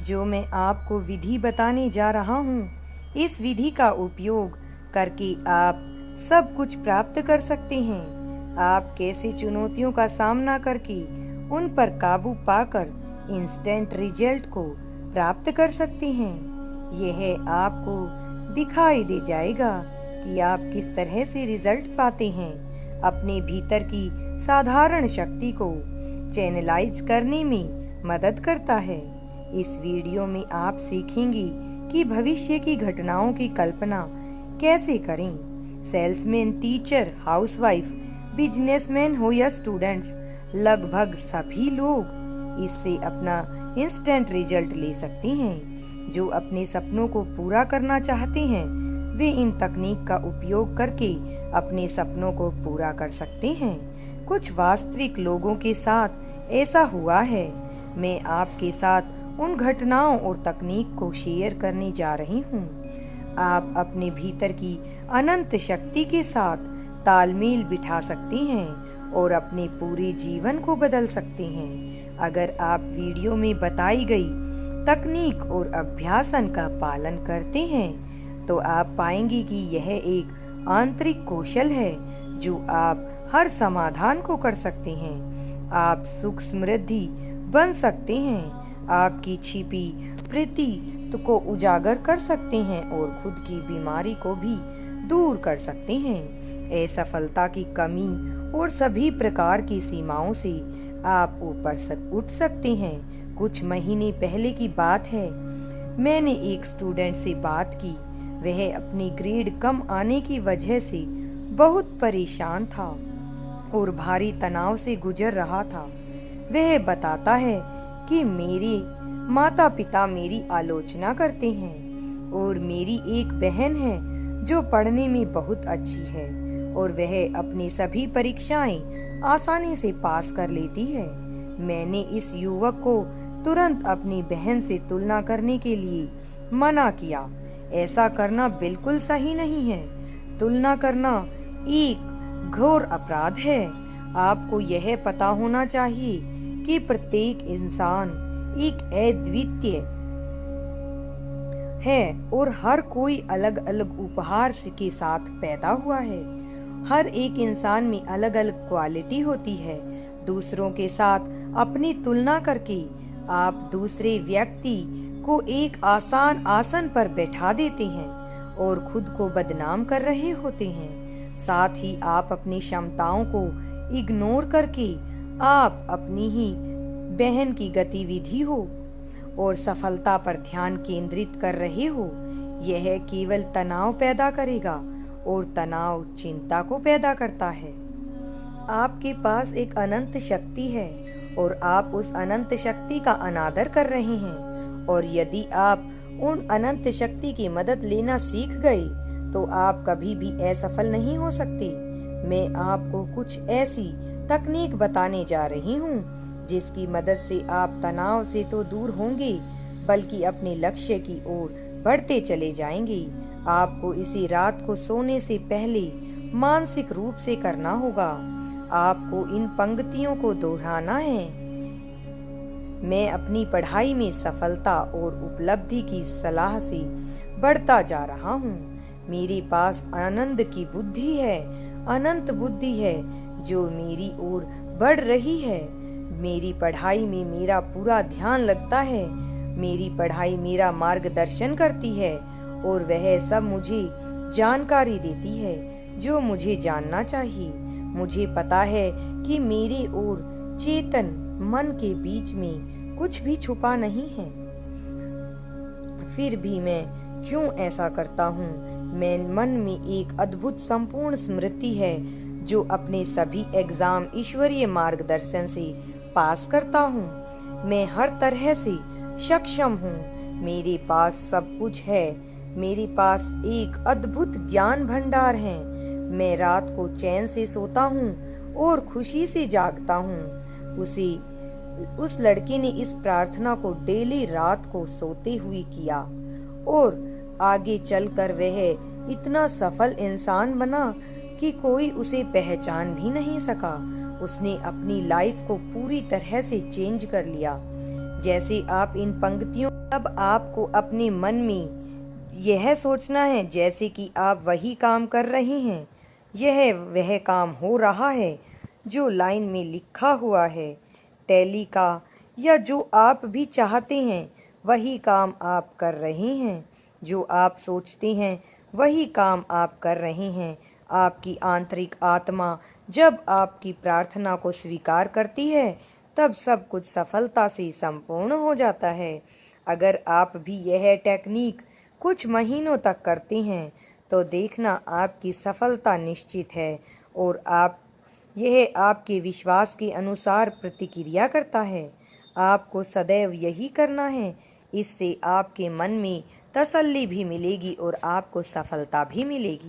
जो मैं आपको विधि बताने जा रहा हूँ, इस विधि का उपयोग करके आप सब कुछ प्राप्त कर सकते हैं। आप कैसे चुनौतियों का सामना करके उन पर काबू पाकर इंस्टेंट रिजल्ट को प्राप्त कर सकते हैं, यह आपको दिखाई दे जाएगा कि आप किस तरह से रिजल्ट पाते हैं। अपने भीतर की साधारण शक्ति को चैनलाइज करने में मदद करता है। इस वीडियो में आप सीखेंगे कि भविष्य की घटनाओं की कल्पना कैसे करें। सेल्समैन, टीचर, हाउसवाइफ, बिजनेसमैन हो या स्टूडेंट्स, लगभग सभी लोग इससे अपना इंस्टेंट रिजल्ट ले सकते हैं। जो अपने सपनों को पूरा करना चाहते हैं, वे इन तकनीक का उपयोग करके अपने सपनों को पूरा कर सकते हैं। कुछ वास्तविक लोगों के साथ ऐसा हुआ है। मैं आपके साथ उन घटनाओं और तकनीक को शेयर करने जा रही हूँ। आप अपने भीतर की अनंत शक्ति के साथ तालमेल बिठा सकते हैं और अपने पूरे जीवन को बदल सकते हैं। अगर आप वीडियो में बताई गई तकनीक और अभ्यासन का पालन करते हैं, तो आप पाएंगे कि यह एक आंतरिक कौशल है जो आप हर समाधान को कर सकते हैं। आप सुख समृद्धि बन सकते हैं, आपकी छिपी प्रीति को उजागर कर सकते हैं और खुद की बीमारी को भी दूर कर सकते हैं। असफलता की कमी और सभी प्रकार की सीमाओं से आप ऊपर उठ सकते हैं। कुछ महीने पहले की बात है, मैंने एक स्टूडेंट से बात की। वह अपनी ग्रेड कम आने की वजह से बहुत परेशान था और भारी तनाव से गुजर रहा था। वह बताता है कि मेरे माता पिता मेरी आलोचना करते हैं और मेरी एक बहन है जो पढ़ने में बहुत अच्छी है और वह अपनी सभी परीक्षाएं आसानी से पास कर लेती है। मैंने इस युवक को तुरंत अपनी बहन से तुलना करने के लिए मना किया। ऐसा करना बिल्कुल सही नहीं है। तुलना करना एक घोर अपराध है। आपको यह पता होना चाहिए कि प्रत्येक इंसान एक अद्वितीय है और हर कोई अलग अलग उपहार के साथ पैदा हुआ है। हर एक इंसान में अलग अलग क्वालिटी होती है। दूसरों के साथ अपनी तुलना करके आप दूसरे व्यक्ति को एक आसान आसन पर बैठा देते हैं और खुद को बदनाम कर रहे होते हैं। साथ ही आप अपनी क्षमताओं को इग्नोर करके आप अपनी ही बहन की गतिविधि हो और सफलता पर ध्यान केंद्रित कर रहे हो। यह केवल तनाव पैदा करेगा और तनाव चिंता को पैदा करता है। आपके पास एक अनंत शक्ति है और आप उस अनंत शक्ति का अनादर कर रहे हैं। और यदि आप उन अनंत शक्ति की मदद लेना सीख गए, तो आप कभी भी असफल नहीं हो सकते। मैं आपको कुछ ऐसी तकनीक बताने जा रही हूँ जिसकी मदद से आप तनाव से तो दूर होंगे, बल्कि अपने लक्ष्य की ओर बढ़ते चले जाएंगे। आपको इसे रात को सोने से पहले मानसिक रूप से करना होगा। आपको इन पंक्तियों को दोहराना है। मैं अपनी पढ़ाई में सफलता और उपलब्धि की सलाह से बढ़ता जा रहा हूँ। मेरे पास आनंद की बुद्धि है, अनंत बुद्धि है जो मेरी ओर बढ़ रही है। मेरी पढ़ाई में मेरा पूरा ध्यान लगता है। मेरी पढ़ाई मेरा मार्गदर्शन करती है और वह सब मुझे जानकारी देती है जो मुझे जानना चाहिए। मुझे पता है कि मेरे और चेतन मन के बीच में कुछ भी छुपा नहीं है। फिर भी मैं क्यों ऐसा करता हूँ? मैं मन में एक अद्भुत संपूर्ण स्मृति है जो अपने सभी एग्जाम ईश्वरीय मार्गदर्शन से पास करता हूँ। मैं हर तरह से सक्षम हूँ। मेरे पास सब कुछ है। मेरे पास एक अद्भुत ज्ञान भंडार है। मैं रात को चैन से सोता हूँ और खुशी से जागता हूँ। उस लड़के ने इस प्रार्थना को डेली रात को सोते हुए किया और आगे चलकर वह इतना सफल इंसान बना कि कोई उसे पहचान भी नहीं सका। उसने अपनी लाइफ को पूरी तरह से चेंज कर लिया। जैसे आप इन पंक्तियों अब आपको अपने मन में यह सोचना है जैसे कि आप वही काम कर रहे हैं, यह वह काम हो रहा है जो लाइन में लिखा हुआ है टैली का, या जो आप भी चाहते हैं वही काम आप कर रहे हैं। जो आप सोचते हैं वही काम आप कर रहे हैं। आपकी आंतरिक आत्मा जब आपकी प्रार्थना को स्वीकार करती है तब सब कुछ सफलता से संपूर्ण हो जाता है। अगर आप भी यह टेक्निक कुछ महीनों तक करते हैं तो देखना आपकी सफलता निश्चित है, और यह आपके विश्वास के अनुसार प्रतिक्रिया करता है। आपको सदैव यही करना है, इससे आपके मन में तसल्ली भी मिलेगी और आपको सफलता भी मिलेगी।